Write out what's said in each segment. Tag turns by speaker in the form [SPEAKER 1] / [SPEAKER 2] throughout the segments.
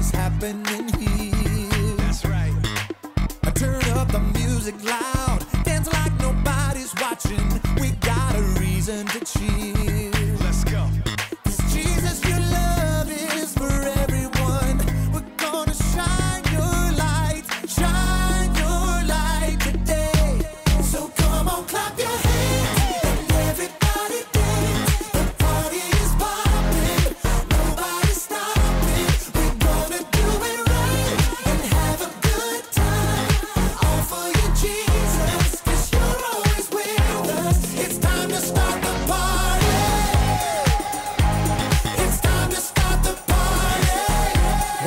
[SPEAKER 1] party's happening here. That's right. I turn up the music loud, dance like nobody's watching. We got a reason to cheer. Let's go. 'Cause Jesus, your love is for everyone. We're gonna shine your light today. So come on, clap your hands and everybody dance. The party is popping, nobody's stopping. We're gonna do it right and have a good time. All for you, Jesus, 'cause you're always with us. It's time to start the party. It's time to start the party.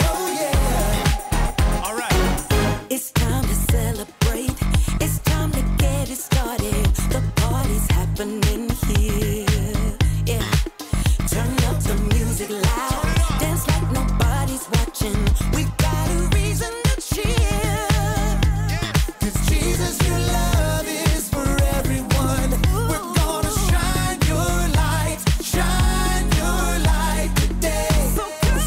[SPEAKER 1] Oh yeah. All right. It's time to celebrate. It's time to get it started. The party's happening here. Yeah. Turn up the music loud. Dance like nobody's watching. We got a reason to cheer. 'Cause Jesus, your love is for everyone. We're gonna shine your light today.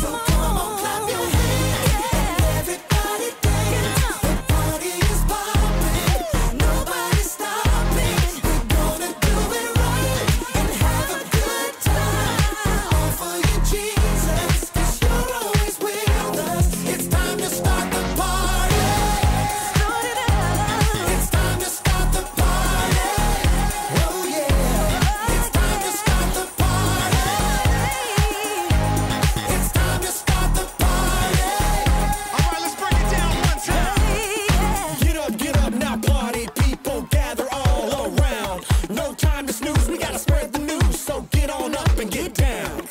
[SPEAKER 1] So come on, clap your hands and everybody dance. The party is popping, nobody's stopping. We're gonna do it right and have a good time. All for you, Jesus, 'cause you're always with us. It's time to start the party. Start it up. It's time to start the party. Oh yeah. It's time to start the party. It's time to start the party. All right, let's break it down one time. Get up now, party people, gather all around. No time to snooze, we gotta spread the news, so get on up and get down.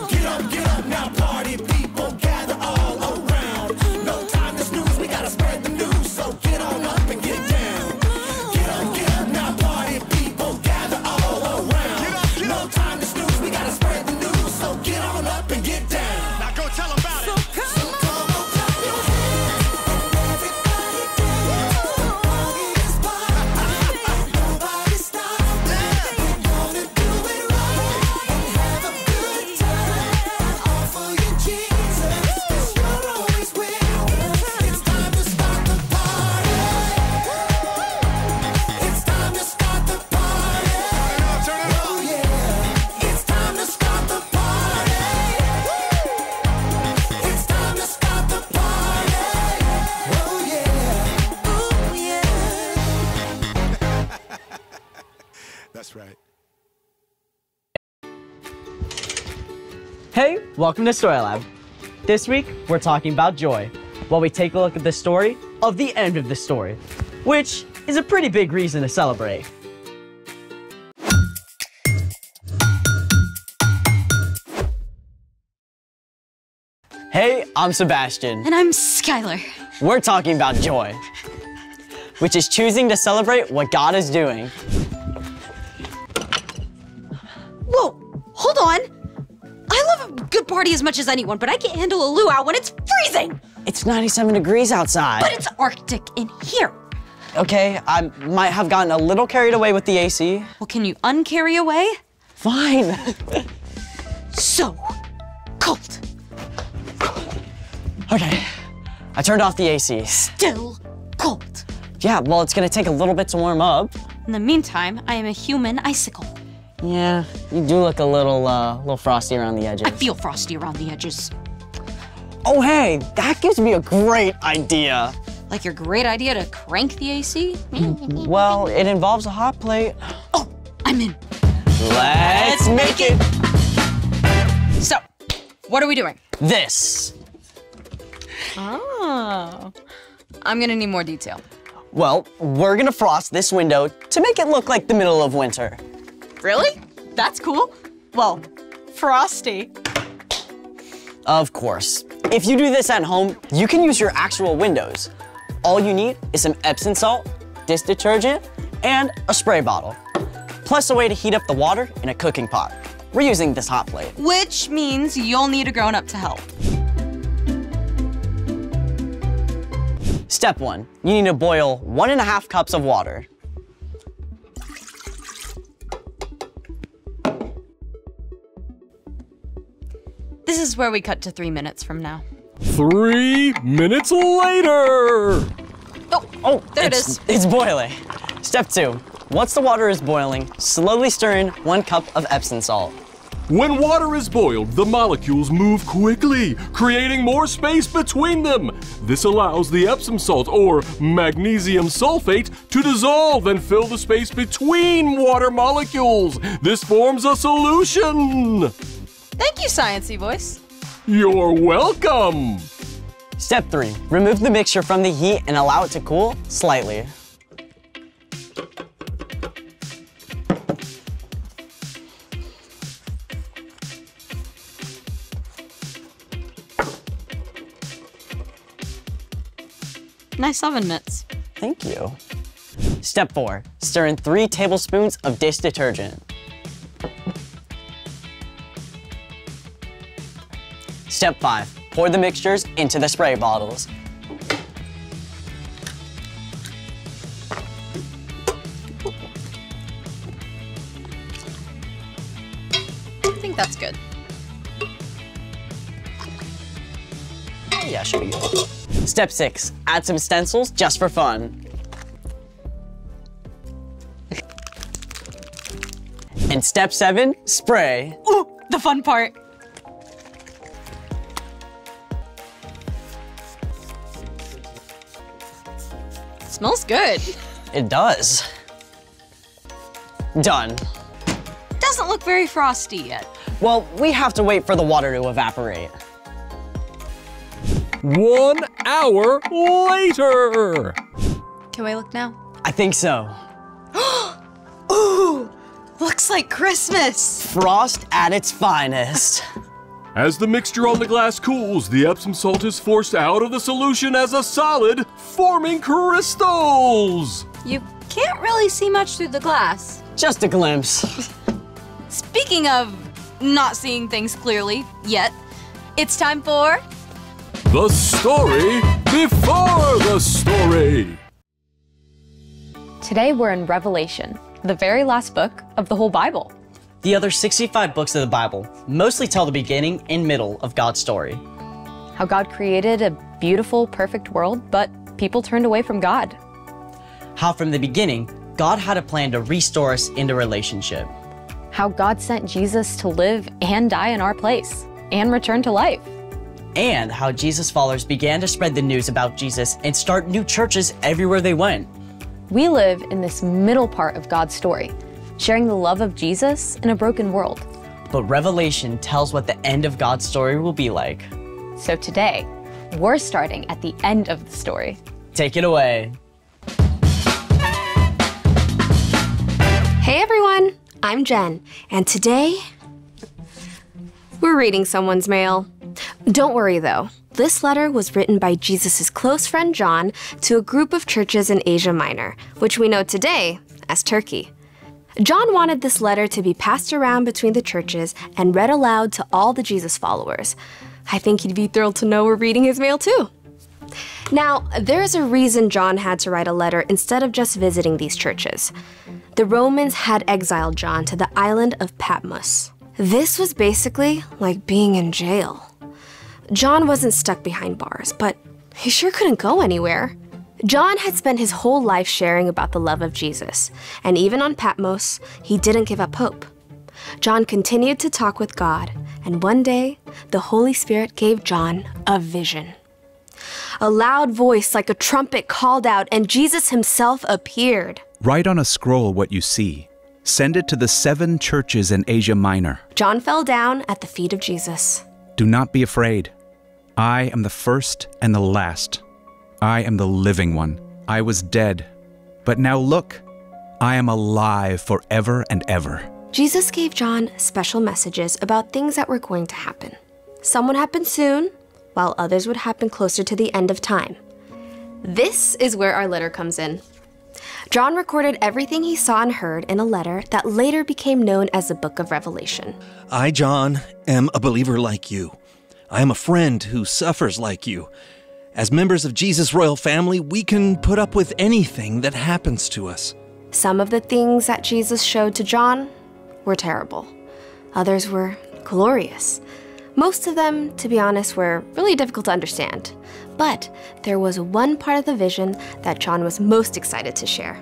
[SPEAKER 1] Get up now, party people, gather all around. No time to snooze, we gotta spread the news, so get on up and get down. Get up now, party people, gather all around. No time to snooze, we gotta spread the news, so get on up and get down. Now go tell them about it. So come on, clap your hands and everybody dance. The party is popping, nobody's stopping. We're gonna do it right and have a good time. All for you, Jesus, 'cause you're always with us. It's time to start the party. It's time to start the party. Oh yeah. It's time to start the party. It's time to start the party. Oh yeah. Oh yeah. That's right.
[SPEAKER 2] Hey, welcome to Story Lab. This week, we're talking about joy, while we take a look at the story of the end of the story, which is a pretty big reason to celebrate. Hey, I'm Sebastian.
[SPEAKER 3] And I'm Skylar.
[SPEAKER 2] We're talking about joy, which is choosing to celebrate what God is doing.
[SPEAKER 3] Whoa, hold on. I love a good party as much as anyone, but I can't handle a luau when it's freezing.
[SPEAKER 2] It's 97 degrees outside.
[SPEAKER 3] But it's Arctic in here.
[SPEAKER 2] Okay, I might have gotten a little carried away with the AC.
[SPEAKER 3] Well, can you uncarry away?
[SPEAKER 2] Fine.
[SPEAKER 3] So cold.
[SPEAKER 2] Okay, I turned off the AC.
[SPEAKER 3] Still cold.
[SPEAKER 2] Yeah, well, it's gonna take a little bit to warm up.
[SPEAKER 3] In the meantime, I am a human icicle.
[SPEAKER 2] Yeah, you do look a little frosty around the edges.
[SPEAKER 3] I feel frosty around the edges.
[SPEAKER 2] Oh, hey, that gives me a great idea.
[SPEAKER 3] Like your great idea to crank the AC?
[SPEAKER 2] Well, it involves a hot plate.
[SPEAKER 3] Oh, I'm in.
[SPEAKER 2] Let's make it.
[SPEAKER 3] So, what are we doing?
[SPEAKER 2] This.
[SPEAKER 3] Oh, I'm gonna need more detail.
[SPEAKER 2] Well, we're gonna frost this window to make it look like the middle of winter.
[SPEAKER 3] Really? That's cool. Well, frosty.
[SPEAKER 2] Of course. If you do this at home, you can use your actual windows. All you need is some Epsom salt, dish detergent, and a spray bottle. Plus a way to heat up the water in a cooking pot. We're using this hot plate.
[SPEAKER 3] Which means you'll need a grown-up to help.
[SPEAKER 2] Step 1, you need to boil 1.5 cups of water.
[SPEAKER 3] This is where we cut to 3 minutes from now.
[SPEAKER 4] 3 minutes later!
[SPEAKER 2] Oh,
[SPEAKER 3] There it is.
[SPEAKER 2] It's boiling. Step 2. Once the water is boiling, slowly stir in 1 cup of Epsom salt.
[SPEAKER 4] When water is boiled, the molecules move quickly, creating more space between them. This allows the Epsom salt, or magnesium sulfate, to dissolve and fill the space between water molecules. This forms a solution.
[SPEAKER 5] Thank you, Sciencey Voice.
[SPEAKER 4] You're welcome.
[SPEAKER 2] Step 3. Remove the mixture from the heat and allow it to cool slightly.
[SPEAKER 3] Nice oven mitts.
[SPEAKER 2] Thank you. Step 4. Stir in 3 tablespoons of dish detergent. Step 5. Pour the mixtures into the spray bottles.
[SPEAKER 5] I think that's good.
[SPEAKER 2] Yeah, should be good. Step 6. Add some stencils just for fun. And step 7. Spray.
[SPEAKER 5] Ooh, the fun part. Smells good.
[SPEAKER 2] It does. Done.
[SPEAKER 3] Doesn't look very frosty yet.
[SPEAKER 2] Well, we have to wait for the water to evaporate.
[SPEAKER 4] 1 hour later.
[SPEAKER 5] Can we look now?
[SPEAKER 2] I think so.
[SPEAKER 5] Ooh, looks like Christmas.
[SPEAKER 2] Frost at its finest.
[SPEAKER 4] As the mixture on the glass cools, the Epsom salt is forced out of the solution as a solid, forming crystals.
[SPEAKER 3] You can't really see much through the glass.
[SPEAKER 2] Just a glimpse.
[SPEAKER 5] Speaking of not seeing things clearly yet, it's time for
[SPEAKER 4] The story before the story.
[SPEAKER 6] Today we're in Revelation, the very last book of the whole Bible.
[SPEAKER 2] The other 65 books of the Bible mostly tell the beginning and middle of God's story.
[SPEAKER 6] How God created a beautiful, perfect world, but people turned away from God.
[SPEAKER 2] How from the beginning, God had a plan to restore us into relationship.
[SPEAKER 6] How God sent Jesus to live and die in our place and return to life.
[SPEAKER 2] And how Jesus' followers began to spread the news about Jesus and start new churches everywhere they went.
[SPEAKER 6] We live in this middle part of God's story, sharing the love of Jesus in a broken world.
[SPEAKER 2] But Revelation tells what the end of God's story will be like.
[SPEAKER 6] So today, we're starting at the end of the story.
[SPEAKER 2] Take it away.
[SPEAKER 7] Hey everyone, I'm Jen, and today we're reading someone's mail. Don't worry though, this letter was written by Jesus' close friend John to a group of churches in Asia Minor, which we know today as Turkey. John wanted this letter to be passed around between the churches and read aloud to all the Jesus followers. I think he'd be thrilled to know we're reading his mail too. Now, there's a reason John had to write a letter instead of just visiting these churches. The Romans had exiled John to the island of Patmos. This was basically like being in jail. John wasn't stuck behind bars, but he sure couldn't go anywhere. John had spent his whole life sharing about the love of Jesus, and even on Patmos, he didn't give up hope. John continued to talk with God, and one day, the Holy Spirit gave John a vision. A loud voice like a trumpet called out, and Jesus himself appeared.
[SPEAKER 8] Write on a scroll what you see. Send it to the 7 churches in Asia Minor.
[SPEAKER 7] John fell down at the feet of Jesus.
[SPEAKER 8] Do not be afraid. I am the first and the last. I am the living one. I was dead, but now look, I am alive forever and ever.
[SPEAKER 7] Jesus gave John special messages about things that were going to happen. Some would happen soon, while others would happen closer to the end of time. This is where our letter comes in. John recorded everything he saw and heard in a letter that later became known as the Book of Revelation.
[SPEAKER 9] I, John, am a believer like you. I am a friend who suffers like you. As members of Jesus' royal family, we can put up with anything that happens to us.
[SPEAKER 7] Some of the things that Jesus showed to John were terrible. Others were glorious. Most of them, to be honest, were really difficult to understand. But there was one part of the vision that John was most excited to share.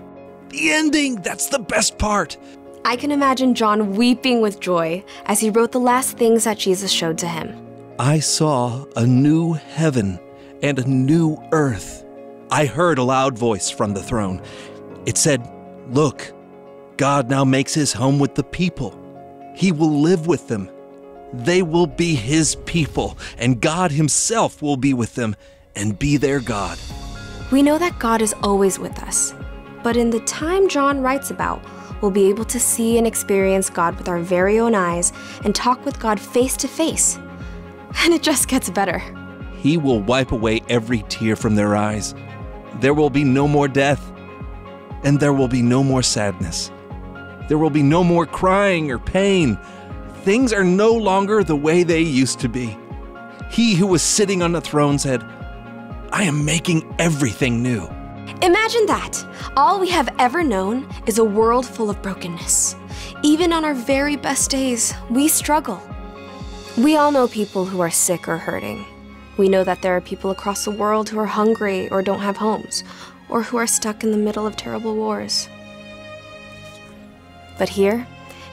[SPEAKER 9] The ending, that's the best part.
[SPEAKER 7] I can imagine John weeping with joy as he wrote the last things that Jesus showed to him.
[SPEAKER 9] I saw a new heaven and a new earth. I heard a loud voice from the throne. It said, "Look, God now makes his home with the people. He will live with them. They will be his people, and God himself will be with them and be their God."
[SPEAKER 7] We know that God is always with us, but in the time John writes about, we'll be able to see and experience God with our very own eyes and talk with God face to face. And it just gets better.
[SPEAKER 9] He will wipe away every tear from their eyes. There will be no more death, and there will be no more sadness. There will be no more crying or pain. Things are no longer the way they used to be. He who was sitting on the throne said, "I am making everything new."
[SPEAKER 7] Imagine that. All we have ever known is a world full of brokenness. Even on our very best days, we struggle. We all know people who are sick or hurting. We know that there are people across the world who are hungry or don't have homes, or who are stuck in the middle of terrible wars. But here,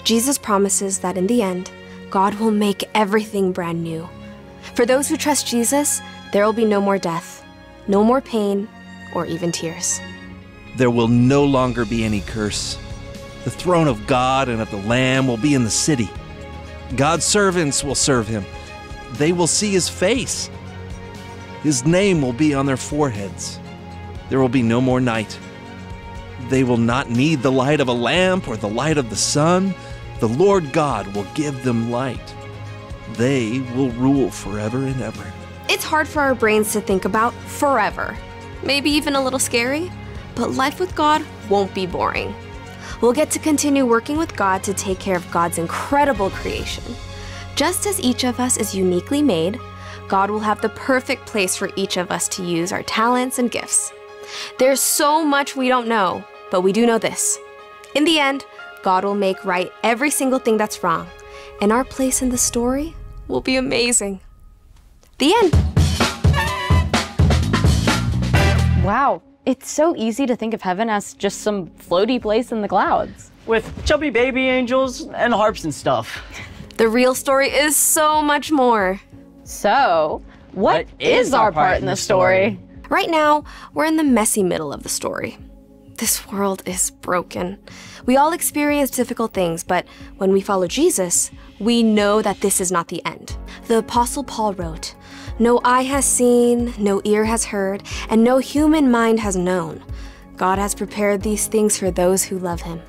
[SPEAKER 7] Jesus promises that in the end, God will make everything brand new. For those who trust Jesus, there will be no more death, no more pain, or even tears.
[SPEAKER 9] There will no longer be any curse. The throne of God and of the Lamb will be in the city. God's servants will serve him. They will see his face. His name will be on their foreheads. There will be no more night. They will not need the light of a lamp or the light of the sun. The Lord God will give them light. They will rule forever and ever.
[SPEAKER 7] It's hard for our brains to think about forever. Maybe even a little scary, but life with God won't be boring. We'll get to continue working with God to take care of God's incredible creation. Just as each of us is uniquely made, God will have the perfect place for each of us to use our talents and gifts. There's so much we don't know, but we do know this. In the end, God will make right every single thing that's wrong, and our place in the story will be amazing. The end.
[SPEAKER 6] Wow, it's so easy to think of heaven as just some floaty place in the clouds.
[SPEAKER 2] With chubby baby angels and harps and stuff.
[SPEAKER 7] The real story is so much more.
[SPEAKER 6] So, what is our part in the story?
[SPEAKER 7] Right now, we're in the messy middle of the story. This world is broken. We all experience difficult things, but when we follow Jesus, we know that this is not the end. The Apostle Paul wrote, "No eye has seen, no ear has heard, and no human mind has known. God has prepared these things for those who love him."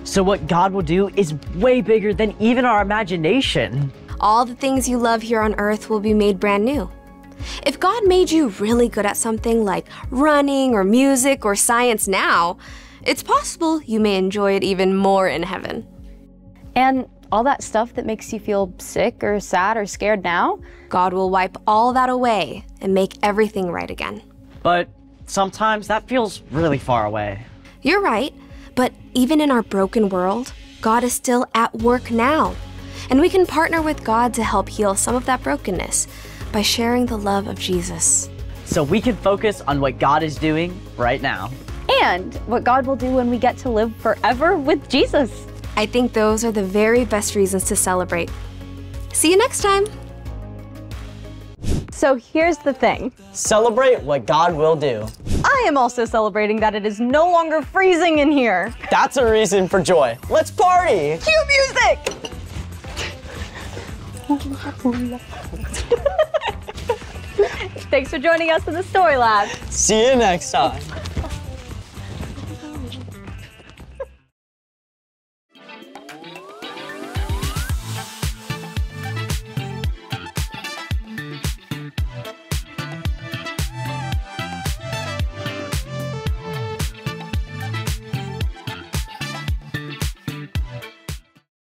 [SPEAKER 2] So what God will do is way bigger than even our imagination.
[SPEAKER 7] All the things you love here on earth will be made brand new. If God made you really good at something like running or music or science now, it's possible you may enjoy it even more in heaven.
[SPEAKER 6] And all that stuff that makes you feel sick or sad or scared now,
[SPEAKER 7] God will wipe all that away and make everything right again.
[SPEAKER 2] But sometimes that feels really far away.
[SPEAKER 7] You're right, but even in our broken world, God is still at work now. And we can partner with God to help heal some of that brokenness by sharing the love of Jesus.
[SPEAKER 2] So we can focus on what God is doing right now.
[SPEAKER 6] and what God will do when we get to live forever with Jesus.
[SPEAKER 7] I think those are the very best reasons to celebrate. See you next time.
[SPEAKER 6] So here's the thing.
[SPEAKER 2] Celebrate what God will do.
[SPEAKER 6] I am also celebrating that it is no longer freezing in here.
[SPEAKER 2] That's a reason for joy. Let's party!
[SPEAKER 6] Cue music! Thanks for joining us in the Story Lab.
[SPEAKER 2] See you next time.